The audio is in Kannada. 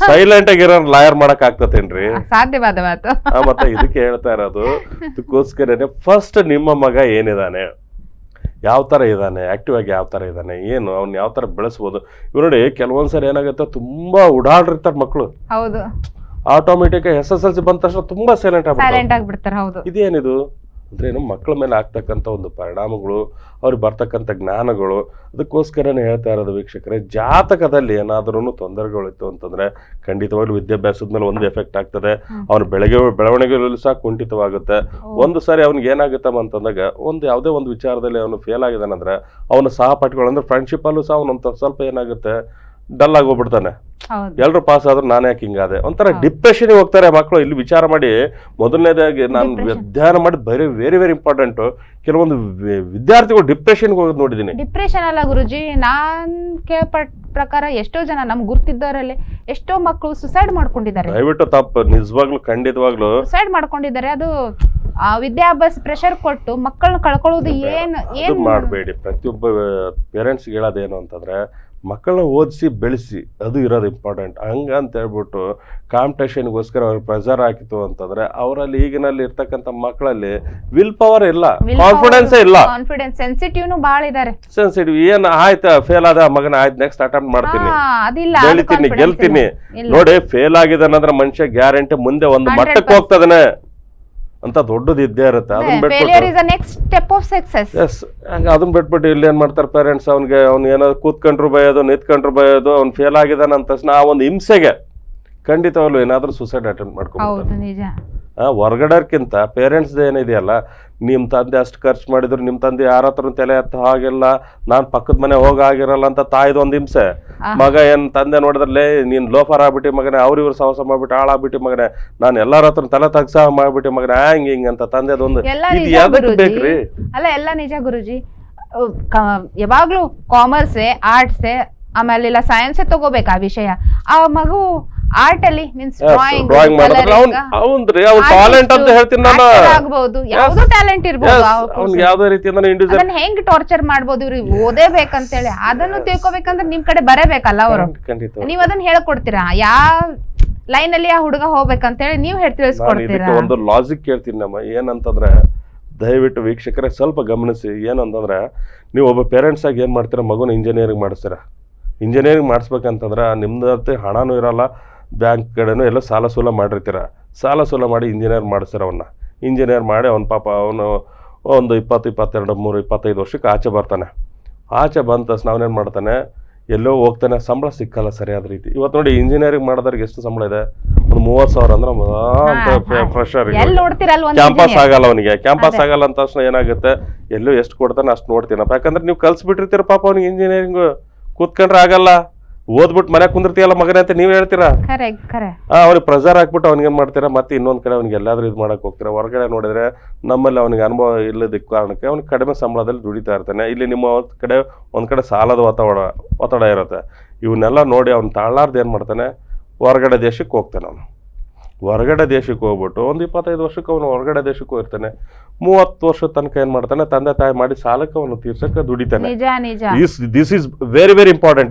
ಸೈಲೆಂಟ್ ಆಗಿರೋ ಲಾಯರ್ ಮಾಡಕ್ ಆಗ್ತತೇನ್ರಿ? ಸಾಧ್ಯವಾದ ಮಾತು. ಮತ್ತೆ ಇದಕ್ಕೆ ಹೇಳ್ತಾ ಇರೋದು, ಅದಕ್ಕೋಸ್ಕರನೇ ಫಸ್ಟ್ ನಿಮ್ಮ ಮಗ ಏನಿದಾನೆ, ಯಾವ ತರ ಇದ್ದಾನೆ, ಆಕ್ಟಿವ್ ಆಗಿ ಯಾವ ತರ ಇದ್ದಾನೆ, ಏನು ಅವ್ನ ಯಾವ ತರ ಬೆಳೆಸ್ಬೋದು. ಇವ್ ನೋಡಿ ಕೆಲವೊಂದ್ಸರಿ ಏನಾಗುತ್ತೆ, ತುಂಬಾ ಉಡಾಡಿರ್ತಾರೆ ಮಕ್ಕಳು. ಹೌದು, ಆಟೋಮೆಟಿಕ್ SSLC ಬಂದ ತಕ್ಷಣ ತುಂಬಾ ಸೈಲೆಂಟ್ ಆಗ್ಬಿಡ್ತಾರೆ. ಹೌದು, ಇದೇನಿದು ಅಂದ್ರೆ ಮಕ್ಕಳ ಮೇಲೆ ಆಗ್ತಕ್ಕಂಥ ಒಂದು ಪರಿಣಾಮಗಳು, ಅವ್ರಿಗೆ ಬರ್ತಕ್ಕಂಥ ಜ್ಞಾನಗಳು. ಅದಕ್ಕೋಸ್ಕರನೇ ಹೇಳ್ತಾ ಇರೋದು ವೀಕ್ಷಕರೇ, ಜಾತಕದಲ್ಲಿ ಏನಾದ್ರೂ ತೊಂದರೆಗಳಿತ್ತು ಅಂತಂದ್ರೆ ಖಂಡಿತವಾಗ್ಲೂ ವಿದ್ಯಾಭ್ಯಾಸದ ಮೇಲೆ ಒಂದು ಎಫೆಕ್ಟ್ ಆಗ್ತದೆ. ಅವನ ಬೆಳವಣಿಗೆಗಳು ಸಹ ಕುಂಠಿತವಾಗುತ್ತೆ. ಒಂದು ಸಾರಿ ಅವ್ನಿಗೆ ಏನಾಗುತ್ತಮ್ಮ ಅಂತಂದಾಗ, ಯಾವುದೇ ಒಂದು ವಿಚಾರದಲ್ಲಿ ಅವನು ಫೇಲ್ ಆಗಿದಾನಂದ್ರೆ ಅವನ ಸಹಪಾಠಿಗಳು ಅಂದ್ರೆ ಫ್ರೆಂಡ್ಶಿಪ್ ಅಲ್ಲೂ ಸಹ ಅವನಂತ ಸ್ವಲ್ಪ ಏನಾಗುತ್ತೆ, ಡಲ್ ಆಗಿ ಹೋಗ್ಬಿಡ್ತಾನೆ. ಎಲ್ರು ಪಾಸ್ ಆದ್ರೂ ನಾನು ಯಾಕೆ ಹಿಂಗಾದೆ, ಒಂಥರ ಡಿಪ್ರೆಷನ್ ಹೋಗ್ತಾರೆ ಮಕ್ಕಳು. ಇಲ್ಲಿ ವಿಚಾರ ಮಾಡಿ, ಮೊದಲನೇದಾಗಿ ನಾನು ಅಧ್ಯಯನ ಮಾಡಿದ್ ವೆರಿ ವೆರಿ ಇಂಪಾರ್ಟೆಂಟ್. ಕೆಲವೊಂದು ವಿದ್ಯಾರ್ಥಿಗಳು ಡಿಪ್ರೆಷನ್ಗೆ ಹೋಗೋದು ನೋಡಿದೀನಿ. ಡಿಪ್ರೆಷನ್ ಅಲ್ಲ ಗುರುಜಿ, ನಾನ್ ಕೇಳ್ಪಟ್ಟ ಪ್ರಕಾರ ಎಷ್ಟೋ ಜನ ನಮ್ ಗುರ್ತಿದ್ದವರಲ್ಲಿ ಎಷ್ಟೋ ಮಕ್ಕಳು ಸುಸೈಡ್ ಮಾಡ್ಕೊಂಡಿದ್ದಾರೆ. ದಯವಿಟ್ಟು ತಪ್ಪು, ನಿಜವಾಗ್ಲು ಖಂಡಿತವಾಗ್ಲು ಸುಸೈಡ್ ಮಾಡ್ಕೊಂಡಿದ್ದಾರೆ. ಅದು ವಿದ್ಯಾಭ್ಯಾಸ ಪ್ರೆಷರ್ ಕೊಟ್ಟು ಮಕ್ಕಳನ್ನ ಕಳ್ಕೊಳ್ಳೋದು ಏನ್ ಮಾಡಬೇಡಿ. ಪ್ರತಿಯೊಬ್ಬ ಪೇರೆಂಟ್ಸ್ ಹೇಳೋದೇನು ಅಂತಂದ್ರೆ, ಮಕ್ಕಳನ್ನ ಓದಿಸಿ ಬೆಳೆಸಿ, ಅದು ಇರೋದು ಇಂಪಾರ್ಟೆಂಟ್. ಹಂಗಂತ ಹೇಳ್ಬಿಟ್ಟು ಕಾಂಪಿಟೇಷನ್ಗೋಸ್ಕರ ಅವ್ರಿಗೆ ಪ್ರೆಷರ್ ಹಾಕಿತು ಅಂತಂದ್ರೆ ಅವರಲ್ಲಿ ಈಗಿನಲ್ಲಿ ಇರ್ತಕ್ಕಂಥ ಮಕ್ಕಳಲ್ಲಿ ವಿಲ್ ಪವರ್ ಇಲ್ಲ, ಕಾನ್ಫಿಡೆನ್ಸ್ ಇಲ್ಲ. ಸೆನ್ಸಿಟಿವ್ನು ಬಾಳ ಇದಾರೆ. ಸೆನ್ಸಿಟಿವ್ ಏನ್ ಆಯ್ತಾ, ಫೇಲ್ ಆದ ಮಗನ ಆಯ್ತು, ನೆಕ್ಸ್ಟ್ ಅಟೆಂಪ್ಟ್ ಮಾಡ್ತೀನಿ, ಗೆಲ್ತೀನಿ. ನೋಡಿ, ಫೇಲ್ ಆಗಿದಾನಂದ್ರೆ ಮನುಷ್ಯ ಗ್ಯಾರಂಟಿ ಮುಂದೆ ಒಂದು ಮಟ್ಟಕ್ಕೆ ಹೋಗ್ತದನೆ ಅಂತ ದೊಡ್ಡದು ಇದ್ದೇ ಇರುತ್ತೆ. ಅದನ್ನ ಬಿಟ್ಬಿಟ್ಟು ಇಲ್ಲಿ ಏನ್ ಮಾಡ್ತಾರೆ ಪೇರೆಂಟ್ಸ್, ಅವ್ನಿಗೆ ಅವ್ನು ಏನಾದ್ರು ಕೂತ್ಕೊಂಡ್ರು ಬಯೋದು, ನಿಂತ್ಕೊಂಡ್ರು ಬಯೋದು, ಅವ್ನು ಫೇಲ್ ಆಗಿದಾನ ಅಂತ ತಕ್ಷಣ ಆ ಒಂದು ಹಿಂಸೆಗೆ ಖಂಡಿತವಾಗ್ಲು ಏನಾದ್ರೂ ಸುಸೈಡ್ ಅಟೆಂಪ್ಟ್ ಮಾಡ್ಕೊಂಡು. ಹೊರಗಡೆಕ್ಕಿಂತ ಪೇರೆಂಟ್ಸ್ ಏನಿದೆಯಲ್ಲ, ನಿಮ್ ತಂದೆ ಅಷ್ಟು ಖರ್ಚು ಮಾಡಿದ್ರು, ನಿಮ್ ತಂದೆ ಯಾರ ಹತ್ರ ತಲೆ ಎತ್ತ ಹಾಗಿಲ್ಲ, ನಾನ್ ಪಕ್ಕದ ಮನೆ ಹೋಗಾಗಿರಲ್ಲ ಅಂತ ತಾಯ್ದು ಒಂದ್ ಹಿಂಸೆ. ಮಗ ಏನ್ ತಂದೆ ನೋಡಿದ್ರಲ್ಲೇ ನೀನ್ ಲೋಫರ್ ಆಗ್ಬಿಟ್ಟಿ ಮಗನೇ, ಅವ್ರ ಸಹವಾಸ ಮಾಡ್ಬಿಟ್ಟು ಹಾಳಾಗ್ಬಿಟ್ಟು ಮಗನೇ, ನಾನು ಎಲ್ಲಾರ ಹತ್ರ ತಲೆ ತಗ್ಸ ಮಾಡ್ಬಿಟ್ಟು ಮಗನೇ, ಹಿಂಗ್ ಅಂತ ತಂದೆದೊಂದು ಬೇಕ್ರಿ. ಅಲ್ಲ, ಎಲ್ಲ ನಿಜ ಗುರುಜಿ. ಯಾವಾಗ್ಲೂ ಕಾಮರ್ಸ್, ಆರ್ಟ್ಸ್, ಆಮೇಲೆ ಇಲ್ಲ ಸೈನ್ಸ್ ತಗೋಬೇಕು ಆ ವಿಷಯ. ಆ ಮಗು ಆರ್ಟ್ ಅಲ್ಲಿ ಮೀನ್ಸ್ ಡ್ರಾಯಿಂಗ್ ಟ್ಯಾಲೆಂಟ್ ಅಂತ ಹೇಳ್ತೀನಿ ನಾನು. ಆಗಬಹುದು, ಯಾವುದೋ ಟ್ಯಾಲೆಂಟ್ ಇರಬಹುದು. ಅವ್ನಿಗೆ ಯಾವುದೇ ರೀತಿಯಿಂದ ಅದನ್ನ ಹೆಂಗ್ ಟಾರ್ಚರ್ ಮಾಡ್ಬೋದು ಇವ್ರಿಗೆ ಓದೇಬೇಕಂತ ಹೇಳಿ, ಅದನ್ನು ತಿಳ್ಕೊಬೇಕಂದ್ರೆ ನಿಮ್ ಕಡೆ ಬರಬೇಕಲ್ಲ ಅವರು. ನೀವ್ ಅದನ್ನ ಹೇಳ್ಕೊಡ್ತೀರಾ, ಯಾವ ಲೈನ್ ಅಲ್ಲಿ ಆ ಹುಡುಗ ಹೋಗ್ಬೇಕಂತ ಹೇಳಿ ನೀವ್ ತಿಳಿಸ್ಕೊಡ್ತೀರಾ. ಒಂದು ಲಾಜಿಕ್ ಕೇಳ್ತೀನಿ ನಮ್ಮ, ಏನಂತಂದ್ರೆ ದಯವಿಟ್ಟು ವೀಕ್ಷಕರೇ ಸ್ವಲ್ಪ ಗಮನಿಸಿ. ಏನಂತಂದ್ರೆ, ನೀವು ಒಬ್ಬ ಪೇರೆಂಟ್ಸ್ ಆಗಿ ಏನ್ ಮಾಡ್ತೀರಾ, ಮಗುನ ಇಂಜಿನಿಯರಿಂಗ್ ಮಾಡಿಸ್ತೀರಾ. ಇಂಜಿನಿಯರಿಂಗ್ ಮಾಡಿಸ್ಬೇಕಂತಂದ್ರೆ ನಿಮ್ದು ಹಣನೂ ಇರಲ್ಲ, ಬ್ಯಾಂಕ್ ಕಡೆನೂ ಎಲ್ಲ ಸಾಲ ಸೂಲ ಮಾಡಿರ್ತೀರ. ಸಾಲ ಸೂಲ ಮಾಡಿ ಇಂಜಿನಿಯರ್ ಮಾಡಿಸ್ತೀರ. ಇಂಜಿನಿಯರ್ ಮಾಡಿ ಅವನ ಪಾಪ ಅವನು ಒಂದು 20, 22, 23, 25 ವರ್ಷಕ್ಕೆ ಆಚೆ ಬರ್ತಾನೆ. ಆಚೆ ಬಂದ ತಕ್ಷಣ ಅವನೇನು ಮಾಡ್ತಾನೆ, ಎಲ್ಲೋ ಹೋಗ್ತಾನೆ, ಸಂಬಳ ಸಿಕ್ಕಲ್ಲ ಸರಿಯಾದ ರೀತಿ. ಇವತ್ತು ನೋಡಿ, ಇಂಜಿನಿಯರಿಂಗ್ ಮಾಡೋದ್ರಿಗೆ ಎಷ್ಟು ಸಂಬಳ ಇದೆ, ಒಂದು 30,000 ಅಂದ್ರೆ ಫ್ರೆಶರ್ ಕ್ಯಾಂಪಸ್ ಆಗಲ್ಲ ಅವನಿಗೆ. ಕ್ಯಾಂಪಸ್ ಆಗಲ್ಲ ಅಂತ ತಕ್ಷಣ ಏನಾಗುತ್ತೆ, ಎಲ್ಲೋ ಎಷ್ಟು ಕೊಡ್ತಾನೆ ಅಷ್ಟು ನೋಡ್ತೀನಪ್ಪ. ಯಾಕಂದ್ರೆ ನೀವು ಕಲ್ಸ್ಬಿಟ್ಟಿರ್ತೀರ ಪಾಪ ಅವ್ನಿಗೆ ಇಂಜಿನಿಯರಿಂಗ್. ಕೂತ್ಕೊಂಡ್ರೆ ಆಗಲ್ಲ, ಓದ್ಬಿಟ್ಟು ಮನೆ ಕುಂದಿರ್ತೀಯಲ್ಲ ಮಗನೇ ಅಂತ ನೀವ್ ಹೇಳ್ತೀರಾ. ಅವ್ನಿಗೆ ಪ್ರೆಷರ್ ಹಾಕ್ಬಿಟ್ಟು ಅವ್ನಿಗೆ ಏನ್ ಮಾಡ್ತೀರಾ, ಮತ್ತೆ ಇನ್ನೊಂದ್ ಕಡೆ ಅವ್ನಿಗೆ ಎಲ್ಲಾದ್ರೂ ಇದು ಮಾಡಕ್ ಹೋಗ್ತೀರಾ. ಹೊರಗಡೆ ನೋಡಿದ್ರೆ ನಮ್ಮಲ್ಲಿ ಅವನಿಗೆ ಅನುಭವ ಇಲ್ಲದ ಕಾರಣಕ್ಕೆ ಅವ್ನಿಗೆ ಕಡಿಮೆ ಸಂಬಳದಲ್ಲಿ ದುಡಿತಾ ಇರ್ತಾನೆ. ಇಲ್ಲಿ ನಿಮ್ಮ ಒಂದ್ ಕಡೆ ಸಾಲದ ಒತ್ತಡ ಇರುತ್ತೆ. ಇವನ್ನೆಲ್ಲ ನೋಡಿ ಅವ್ನು ತಾಳಾರ್ದು ಏನ್ ಮಾಡ್ತಾನೆ, ಹೊರಗಡೆ ದೇಶಕ್ಕೆ ಹೋಗ್ತಾನೆ. ಅವನು ಹೊರಗಡೆ ದೇಶಕ್ಕೆ ಹೋಗ್ಬಿಟ್ಟು ಒಂದು 25 ವರ್ಷಕ್ಕೆ ಅವನು ಹೊರಗಡೆ ದೇಶಕ್ಕೆ ಹೋಗಿರ್ತಾನೆ. 30 ವರ್ಷದ ತನಕ ಏನ್ ಮಾಡ್ತಾನೆ, ತಂದೆ ತಾಯಿ ಮಾಡಿ ಸಾಲಕ್ಕೆ ಅವನು ತೀರ್ಸಕ್ಕೆ ದುಡಿತಾನೆ. This is very very important.